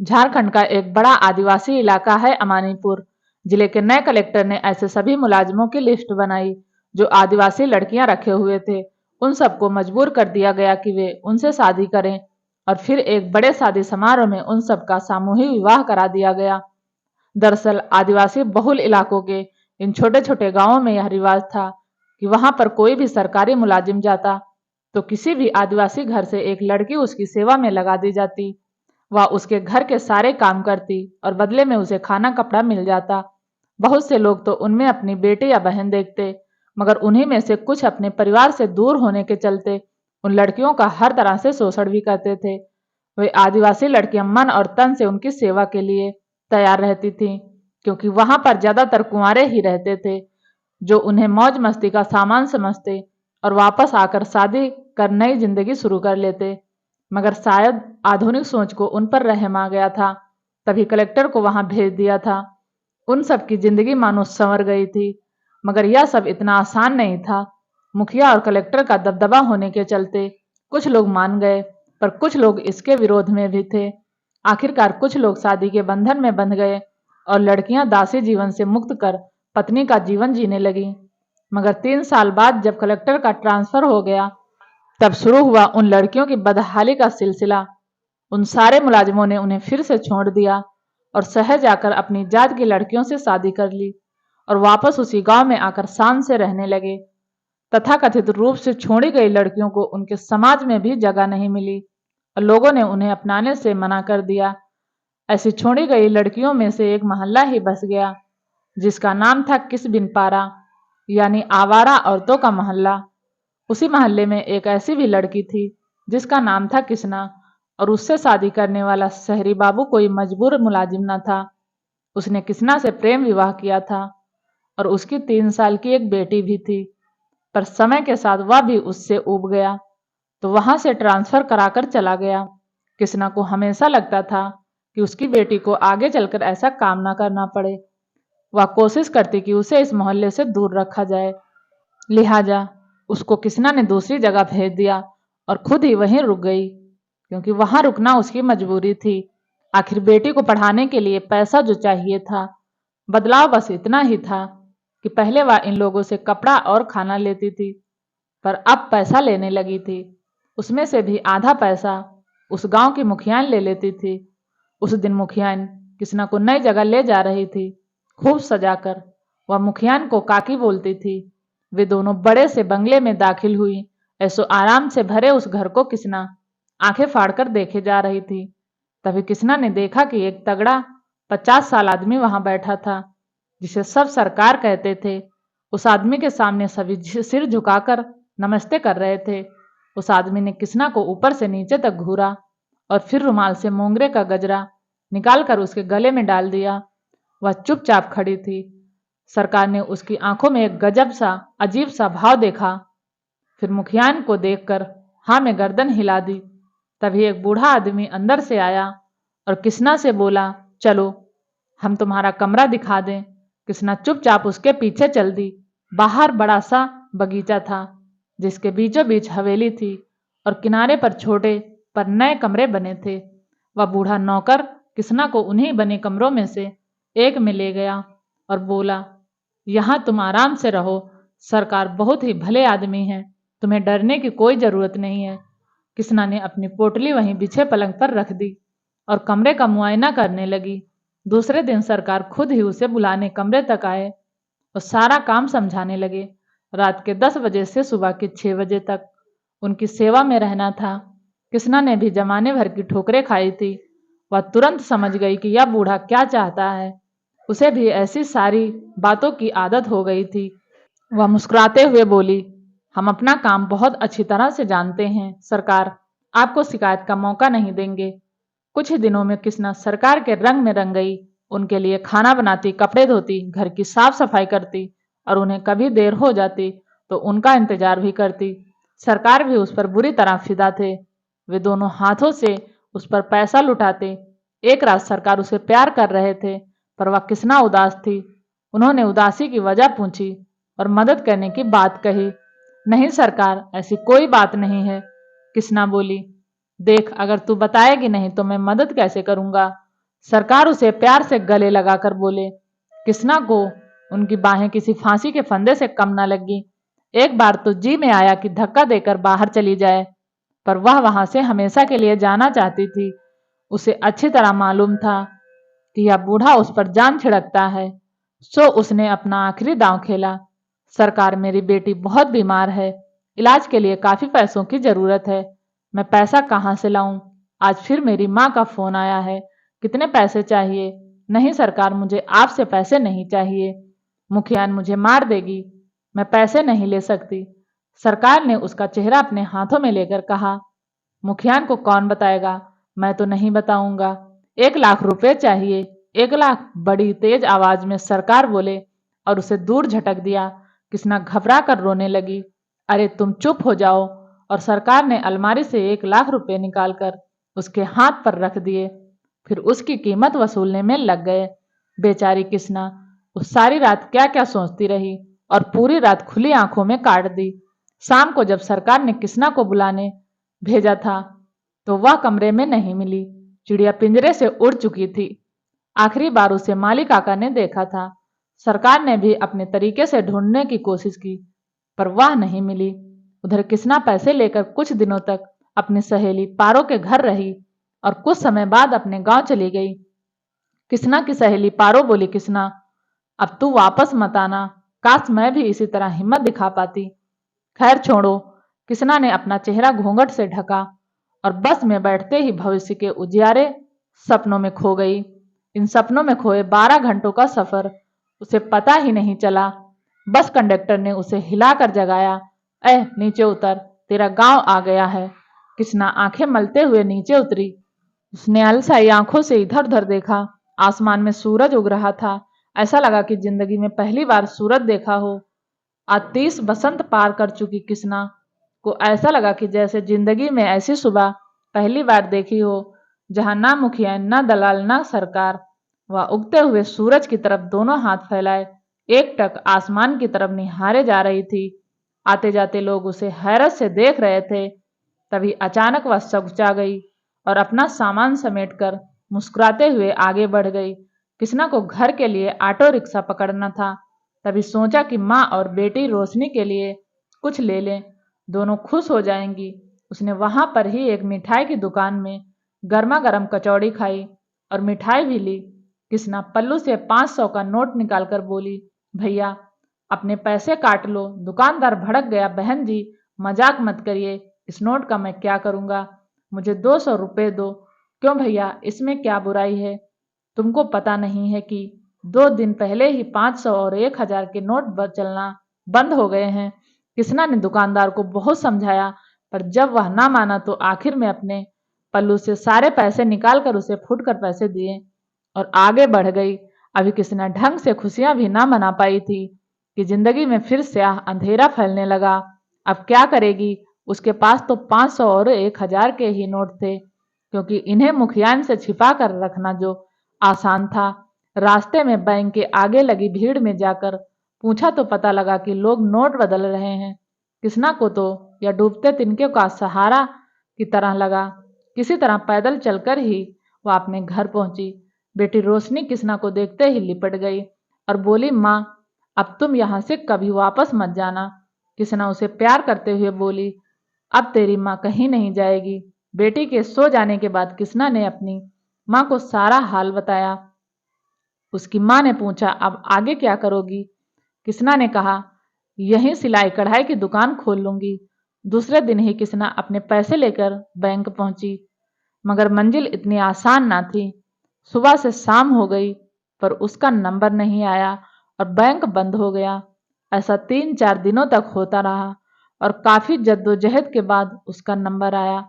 झारखंड का एक बड़ा आदिवासी इलाका है अमानीपुर। जिले के नए कलेक्टर ने ऐसे सभी मुलाजिमों की लिस्ट बनाई जो आदिवासी लड़कियां रखे हुए थे। उन सबको मजबूर कर दिया गया कि वे उनसे शादी करें और फिर एक बड़े शादी समारोह में उन सबका सामूहिक विवाह करा दिया गया। दरअसल आदिवासी बहुल इलाकों के इन छोटे छोटे गांवों में यह रिवाज था कि वहां पर कोई भी सरकारी मुलाजिम जाता तो किसी भी आदिवासी घर से एक लड़की उसकी सेवा में लगा दी जाती। वह उसके घर के सारे काम करती और बदले में उसे खाना कपड़ा मिल जाता। बहुत से लोग तो उनमें अपनी बेटी या बहन देखते, मगर उन्हीं में से कुछ अपने परिवार से दूर होने के चलते उन लड़कियों का हर तरह से शोषण भी करते थे। वे आदिवासी लड़कियां मन और तन से उनकी सेवा के लिए तैयार रहती थीं, क्योंकि वहां पर ज्यादातर कुंवारे ही रहते थे जो उन्हें मौज मस्ती का सामान समझते और वापस आकर शादी कर नई जिंदगी शुरू कर लेते। मगर शायद आधुनिक सोच को उन पर रहम आ गया था, तभी कलेक्टर को वहां भेज दिया था। उन सब की जिंदगी मानो संवर गई थी, मगर यह सब इतना आसान नहीं था। मुखिया और कलेक्टर का दबदबा होने के चलते कुछ लोग मान गए, पर कुछ लोग इसके विरोध में भी थे। आखिरकार कुछ लोग शादी के बंधन में बंध गए और लड़कियां दासी जीवन से मुक्त कर पत्नी का जीवन जीने लगी। मगर 3 साल बाद जब कलेक्टर का ट्रांसफर हो गया, तब शुरू हुआ उन लड़कियों की बदहाली का सिलसिला। उन सारे मुलाजिमों ने उन्हें फिर से छोड़ दिया और शहर जाकर अपनी जात की लड़कियों से शादी कर ली और वापस उसी गांव में आकर शान से रहने लगे। तथाकथित रूप से छोड़ी गई लड़कियों को उनके समाज में भी जगह नहीं मिली और लोगों ने उन्हें अपनाने से मना कर दिया। ऐसी छोड़ी गई लड़कियों में से एक मोहल्ला ही बस गया जिसका नाम था किस बिन पारा, यानी आवारा औरतों का मोहल्ला। उसी मोहल्ले में एक ऐसी भी लड़की थी जिसका नाम था किसना, और उससे शादी करने वाला शहरी बाबू कोई मजबूर मुलाजिम न था। उसने किसना से प्रेम विवाह किया था और उसकी 3 साल की एक बेटी भी थी, पर समय के साथ वह भी उससे ऊब गया तो वहां से ट्रांसफर कराकर चला गया। किसना को हमेशा लगता था कि उसकी बेटी को आगे चलकर ऐसा काम ना करना पड़े। वह कोशिश करती कि उसे इस मोहल्ले से दूर रखा जाए, लिहाजा उसको किसना ने दूसरी जगह भेज दिया और खुद ही वहीं रुक गई, क्योंकि वहां रुकना उसकी मजबूरी थी। आखिर बेटी को पढ़ाने के लिए पैसा जो चाहिए था। बदलाव बस इतना ही था कि पहले वह इन लोगों से कपड़ा और खाना लेती थी, पर अब पैसा लेने लगी थी। उसमें से भी आधा पैसा उस गांव की मुखियान ले लेती थी। उस दिन मुखियान किसना को नई जगह ले जा रही थी, खूब सजाकर। वह मुखियान को काकी बोलती थी। वे दोनों बड़े से बंगले में दाखिल हुई। ऐसो आराम से भरे उस घर को किसना आंखें फाड़कर देखे जा रही थी। तभी किसना ने देखा कि एक तगड़ा 50 साल आदमी वहां बैठा था, जिसे सब सरकार कहते थे। उस आदमी के सामने सभी सिर झुकाकर नमस्ते कर रहे थे। उस आदमी ने किसना को ऊपर से नीचे तक घूरा और फिर रुमाल से मोंगरे का गजरा निकालकर उसके गले में डाल दिया। वह चुपचाप खड़ी थी। सरकार ने उसकी आंखों में एक गजब सा अजीब सा भाव देखा, फिर मुखियान को देखकर हाँ में गर्दन हिला दी। तभी एक बूढ़ा आदमी अंदर से आया और किसना से बोला, चलो हम तुम्हारा कमरा दिखा दें। किसना चुपचाप उसके पीछे चल दी। बाहर बड़ा सा बगीचा था जिसके बीचों बीच हवेली थी और किनारे पर छोटे पर नए कमरे बने थे। वह बूढ़ा नौकर किसना को उन्हीं बने कमरों में से एक में ले गया और बोला, यहाँ तुम आराम से रहो। सरकार बहुत ही भले आदमी हैं, तुम्हें डरने की कोई जरूरत नहीं है। किसना ने अपनी पोटली वहीं बिछे पलंग पर रख दी और कमरे का मुआयना करने लगी। दूसरे दिन सरकार खुद ही उसे बुलाने कमरे तक आए और सारा काम समझाने लगे। रात के 10 बजे से सुबह के 6 बजे तक उनकी सेवा में रहना था। किसना ने भी जमाने भर की ठोकरें खाई थी। वह तुरंत समझ गई कि यह बूढ़ा क्या चाहता है। उसे भी ऐसी सारी बातों की आदत हो गई थी। वह मुस्कुराते हुए बोली, हम अपना काम बहुत अच्छी तरह से जानते हैं सरकार, आपको शिकायत का मौका नहीं देंगे। कुछ ही दिनों में किसना सरकार के रंग में रंग गई। उनके लिए खाना बनाती, कपड़े धोती, घर की साफ सफाई करती और उन्हें कभी देर हो जाती तो उनका इंतजार भी करती। सरकार भी उस पर बुरी तरह फिदा थे। वे दोनों हाथों से उस पर पैसा लुटाते। एक रात सरकार उसे प्यार कर रहे थे, पर वह किसना उदास थी। उन्होंने उदासी की वजह पूछी और मदद करने की बात कही। नहीं सरकार, ऐसी कोई बात नहीं है। किसना बोली, देख अगर तू बताएगी नहीं तो मैं मदद कैसे करूंगा। सरकार उसे प्यार से गले लगाकर बोले। किसना को उनकी बाहें किसी फांसी के फंदे से कम न लगी। एक बार तो जी में आया कि धक्का देकर बाहर चली जाए, पर वह वहां से हमेशा के लिए जाना चाहती थी। उसे अच्छी तरह मालूम था कि यह बूढ़ा उस पर जान छिड़कता है, सो उसने अपना आखिरी दांव खेला। सरकार, मेरी बेटी बहुत बीमार है, इलाज के लिए काफी पैसों की जरूरत है। मैं पैसा कहाँ से लाऊं? आज फिर मेरी माँ का फोन आया है। कितने पैसे चाहिए? नहीं सरकार, मुझे आपसे पैसे नहीं चाहिए। मुखियान मुझे मार देगी, मैं पैसे नहीं ले सकती। सरकार ने उसका चेहरा अपने हाथों में लेकर कहा, मुखियान को कौन बताएगा? मैं तो नहीं बताऊंगा। 1 लाख रुपए चाहिए। 1 लाख? बड़ी तेज आवाज में सरकार बोले और उसे दूर झटक दिया। किसना घबरा कर रोने लगी। अरे तुम चुप हो जाओ। और सरकार ने अलमारी से 1 लाख रुपए निकालकर उसके हाथ पर रख दिए। फिर उसकी कीमत वसूलने में लग गए। बेचारी किसना उस सारी रात क्या क्या सोचती रही और पूरी रात खुली आंखों में काट दी। शाम को जब सरकार ने किसना को बुलाने भेजा था तो वह कमरे में नहीं मिली। चिड़िया पिंजरे से उड़ चुकी थी। आखिरी बार उसे माली काका ने देखा था। सरकार ने भी अपने तरीके से ढूंढने की कोशिश की, पर वह नहीं मिली। उधर किसना पैसे लेकर कुछ दिनों तक अपनी सहेली पारो के घर रही और कुछ समय बाद अपने गांव चली गई। किसना की सहेली पारो बोली, किसना अब तू वापस मत आना, काश मैं भी इसी तरह हिम्मत दिखा पाती। खैर छोड़ो। किसना ने अपना चेहरा घूंघट से ढका और बस में बैठते ही भविष्य के उजियारे सपनों में खो गई। इन सपनों में खोए 12 घंटों का सफर उसे पता ही नहीं चला। बस कंडक्टर ने उसे हिलाकर जगाया। नीचे उतर, तेरा गांव आ गया है। किसना आंखें मलते हुए नीचे उतरी। उसने अलसाई आंखों से इधर उधर देखा। आसमान में सूरज उग रहा था। ऐसा लगा कि जिंदगी में पहली बार सूरज देखा हो। आज 30 बसंत पार कर चुकी किसना को ऐसा लगा कि जैसे जिंदगी में ऐसी सुबह पहली बार देखी हो, जहां ना मुखिया, ना दलाल, ना सरकार। वह उगते हुए सूरज की तरफ दोनों हाथ फैलाए एकटक आसमान की तरफ निहारे जा रही थी। आते जाते लोग उसे हैरत से देख रहे थे। तभी अचानक वह सकुचा गई और अपना सामान समेटकर मुस्कुराते हुए आगे बढ़ गई। किसना को घर के लिए ऑटो रिक्शा पकड़ना था। तभी सोचा कि माँ और बेटी रोशनी के लिए कुछ ले लें, दोनों खुश हो जाएंगी। उसने वहां पर ही एक मिठाई की दुकान में गर्मा गर्म कचौड़ी खाई और मिठाई भी ली। किसना पल्लू से 500 का नोट निकालकर बोली, भैया अपने पैसे काट लो। दुकानदार भड़क गया, बहन जी मजाक मत करिए, इस नोट का मैं क्या करूंगा, मुझे 200 रुपए दो। क्यों भैया, इसमें क्या बुराई है? तुमको पता नहीं है कि 2 दिन पहले ही 500 और 1000 के नोट चलना बंद हो गए हैं। किसना ने दुकानदार को बहुत समझाया, पर जब वह ना माना तो आखिर में अपने पल्लू से सारे पैसे निकालकर उसे फुटकर पैसे दिए और आगे बढ़ गई। अभी किसना ढंग से खुशियां भी ना मना पाई थी कि जिंदगी में फिर से अंधेरा फैलने लगा। अब क्या करेगी? उसके पास तो 500 और 1000 के ही नोट थे, क्योंकि इन्हें मुखियान से छिपा कर रखना जो आसान था। रास्ते में बैंक के आगे लगी भीड़ में जाकर पूछा तो पता लगा कि लोग नोट बदल रहे हैं। किसना को तो यह डूबते तिनके का सहारा की तरह लगा। किसी तरह पैदल चलकर ही वह अपने घर पहुंची। बेटी रोशनी किसना को देखते ही लिपट गई और बोली, माँ अब तुम यहाँ से कभी वापस मत जाना। किसना उसे प्यार करते हुए बोली, अब तेरी माँ कहीं नहीं जाएगी। बेटी के सो जाने के बाद किसना ने अपनी माँ को सारा हाल बताया। उसकी माँ ने पूछा, अब आगे क्या करोगी? किसना ने कहा, यहीं सिलाई कढ़ाई की दुकान खोल लूंगी। दूसरे दिन ही किसना अपने पैसे लेकर बैंक पहुंची, मगर मंजिल इतनी आसान ना थी। सुबह से शाम हो गई पर उसका नंबर नहीं आया और बैंक बंद हो गया। ऐसा 3-4 दिनों तक होता रहा और काफी जद्दोजहद के बाद उसका नंबर आया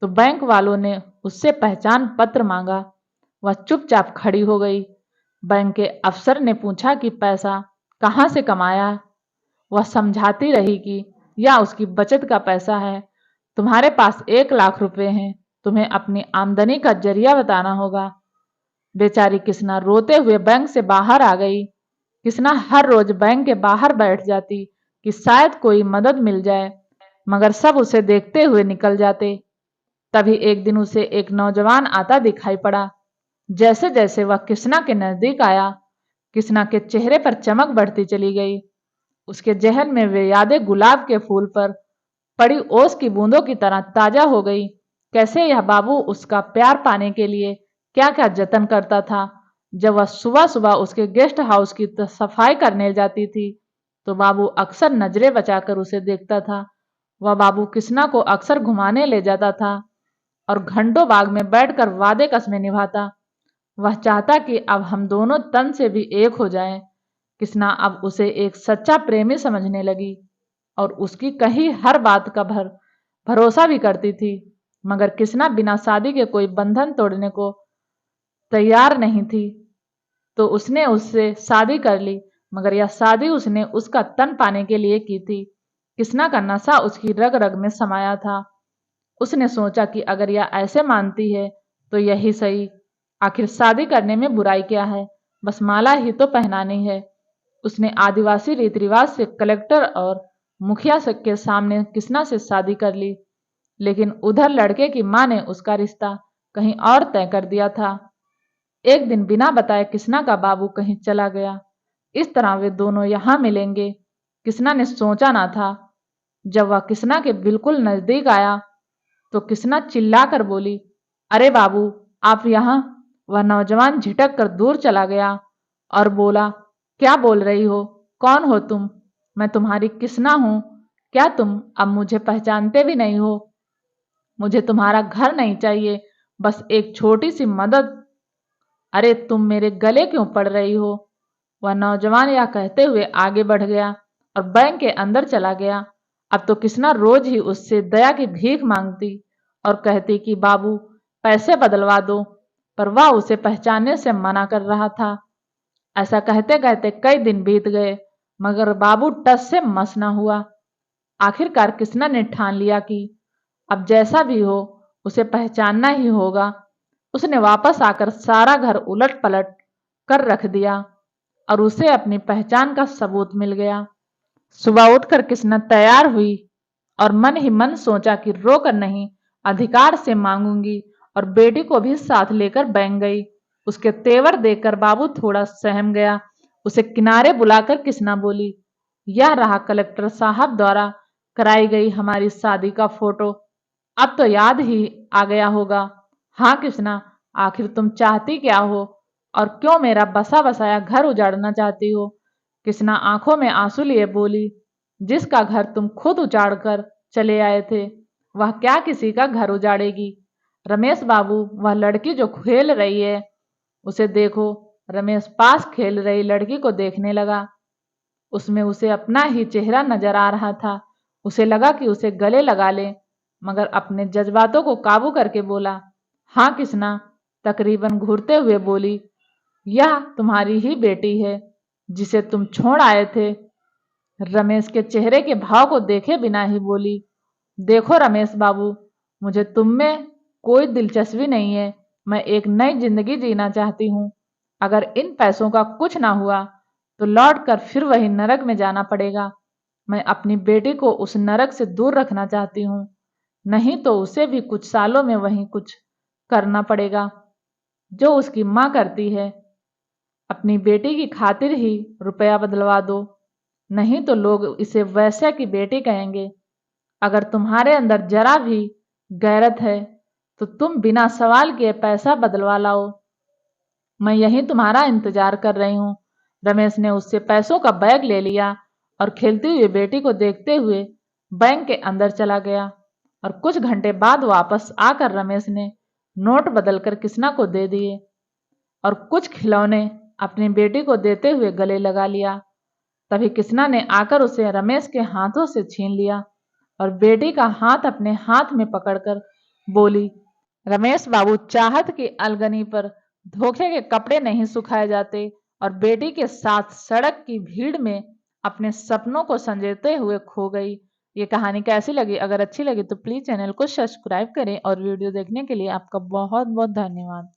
तो बैंक वालों ने उससे पहचान पत्र मांगा। वह चुपचाप खड़ी हो गई। बैंक के अफसर ने पूछा कि पैसा कहाँ से कमाया। वह समझाती रही कि यह उसकी बचत का पैसा है। तुम्हारे पास 1 लाख रुपए हैं, तुम्हें अपनी आमदनी का जरिया बताना होगा। बेचारी किसना रोते हुए बैंक से बाहर आ गई। किसना हर रोज बैंक के बाहर बैठ जाती कि शायद कोई मदद मिल जाए, मगर सब उसे देखते हुए निकल जाते। तभी एक दिन उसे एक नौजवान आता दिखाई पड़ा। जैसे जैसे वह कृष्णा के नजदीक आया, कृष्णा के चेहरे पर चमक बढ़ती चली गई। उसके जहन में वे यादें गुलाब के फूल पर पड़ी ओस की बूंदों की तरह ताजा हो गई। कैसे यह बाबू उसका प्यार पाने के लिए क्या क्या जतन करता था। जब वह सुबह सुबह उसके गेस्ट हाउस की सफाई करने जाती थी तो बाबू अक्सर नजरें बचाकर उसे देखता था। वह बाबू कृष्णा को अक्सर घुमाने ले जाता था और घंटों बाग में बैठकर वादे कस्में निभाता। वह चाहता कि अब हम दोनों तन से भी एक हो जाएं। कृष्णा अब उसे एक सच्चा प्रेमी समझने लगी और उसकी कही हर बात का भरोसा भी करती थी। मगर कृष्णा बिना शादी के कोई बंधन तोड़ने को तैयार नहीं थी, तो उसने उससे शादी कर ली। मगर यह शादी उसने उसका तन पाने के लिए की थी। कृष्णा का नशा उसकी रग रग में समाया था। उसने सोचा कि अगर यह ऐसे मानती है तो यही सही। आखिर शादी करने में बुराई क्या है, बस माला ही तो पहनानी है। उसने आदिवासी रीति रिवाज से कलेक्टर और मुखिया के सामने कृष्णा से शादी कर ली। लेकिन उधर लड़के की मां ने उसका रिश्ता कहीं और तय कर दिया था। एक दिन बिना बताए कृष्णा का बाबू कहीं चला गया। इस तरह वे दोनों यहाँ मिलेंगे कृष्णा ने सोचा ना था। जब वह कृष्णा के बिल्कुल नजदीक आया तो कृष्णा चिल्लाकर बोली, अरे बाबू, आप यहाँ। वह नौजवान झिटक कर दूर चला गया और बोला, क्या बोल रही हो? कौन हो तुम? मैं तुम्हारी कृष्णा हूं। क्या तुम अब मुझे पहचानते भी नहीं हो? मुझे तुम्हारा घर नहीं चाहिए, बस एक छोटी सी मदद। अरे तुम मेरे गले क्यों पड़ रही हो? वह नौजवान यह कहते हुए आगे बढ़ गया और बैंक के अंदर चला गया। अब तो कृष्णा रोज ही उससे दया की भीख मांगती और कहती कि बाबू पैसे बदलवा दो, पर वह उसे पहचानने से मना कर रहा था। ऐसा कहते कहते कई दिन बीत गए, मगर बाबू टस से मस न हुआ। आखिरकार कृष्णा ने ठान लिया कि अब जैसा भी हो उसे पहचानना ही होगा। उसने वापस आकर सारा घर उलट पलट कर रख दिया और उसे अपनी पहचान का सबूत मिल गया। सुबह उठकर कृष्णा तैयार हुई और मन ही मन सोचा कि रोकर नहीं, अधिकार से मांगूंगी, और बेटी को भी साथ लेकर बैंक गई। उसके तेवर देखकर बाबू थोड़ा सहम गया। उसे किनारे बुलाकर कृष्णा बोली, यह रहा कलेक्टर साहब द्वारा कराई गई हमारी शादी का फोटो। अब तो याद ही आ गया होगा। हाँ कृष्णा, आखिर तुम चाहती क्या हो और क्यों मेरा बसा बसाया घर उजाड़ना चाहती हो? कृष्णा आंखों में आंसू लिए बोली, जिसका घर तुम खुद उजाड़ कर चले आए थे, वह क्या किसी का घर उजाड़ेगी? रमेश बाबू, वह लड़की जो खेल रही है उसे देखो। रमेश पास खेल रही लड़की को देखने लगा। उसमें उसे अपना ही चेहरा नजर आ रहा था। उसे लगा कि उसे गले लगा ले, मगर अपने जज्बातों को काबू करके बोला, हाँ कृष्णा। तकरीबन घूरते हुए बोली, यह तुम्हारी ही बेटी है जिसे तुम छोड़ आए थे। रमेश के चेहरे के भाव को देखे बिना ही बोली, देखो रमेश बाबू, मुझे तुम में कोई दिलचस्पी नहीं है। मैं एक नई जिंदगी जीना चाहती हूँ। अगर इन पैसों का कुछ ना हुआ तो लौट कर फिर वही नरक में जाना पड़ेगा। मैं अपनी बेटी को उस नरक से दूर रखना चाहती हूँ, नहीं तो उसे भी कुछ सालों में वही कुछ करना पड़ेगा जो उसकी माँ करती है। अपनी बेटी की खातिर ही रुपया बदलवा दो, नहीं तो लोग इसे वैश्या की बेटी कहेंगे। अगर तुम्हारे अंदर जरा भी गैरत है तो तुम बिना सवाल किए पैसा बदलवा लाओ। मैं यही तुम्हारा इंतजार कर रही हूँ। रमेश ने उससे पैसों का बैग ले लिया और खेलती हुई बेटी को देखते हुए बैंक के अंदर चला गया। और कुछ घंटे बाद वापस आकर रमेश ने नोट बदलकर कृष्णा को दे दिए और कुछ खिलौने अपनी बेटी को देते हुए गले लगा लिया। तभी कृष्णा ने आकर उसे रमेश के हाथों से छीन लिया और बेटी का हाथ अपने हाथ में पकड़कर बोली, रमेश बाबू, चाहत की अलगनी पर धोखे के कपड़े नहीं सुखाए जाते। और बेटी के साथ सड़क की भीड़ में अपने सपनों को संजोते हुए खो गई। ये कहानी कैसी लगी? अगर अच्छी लगी तो प्लीज चैनल को सब्सक्राइब करें और वीडियो देखने के लिए आपका बहुत बहुत धन्यवाद।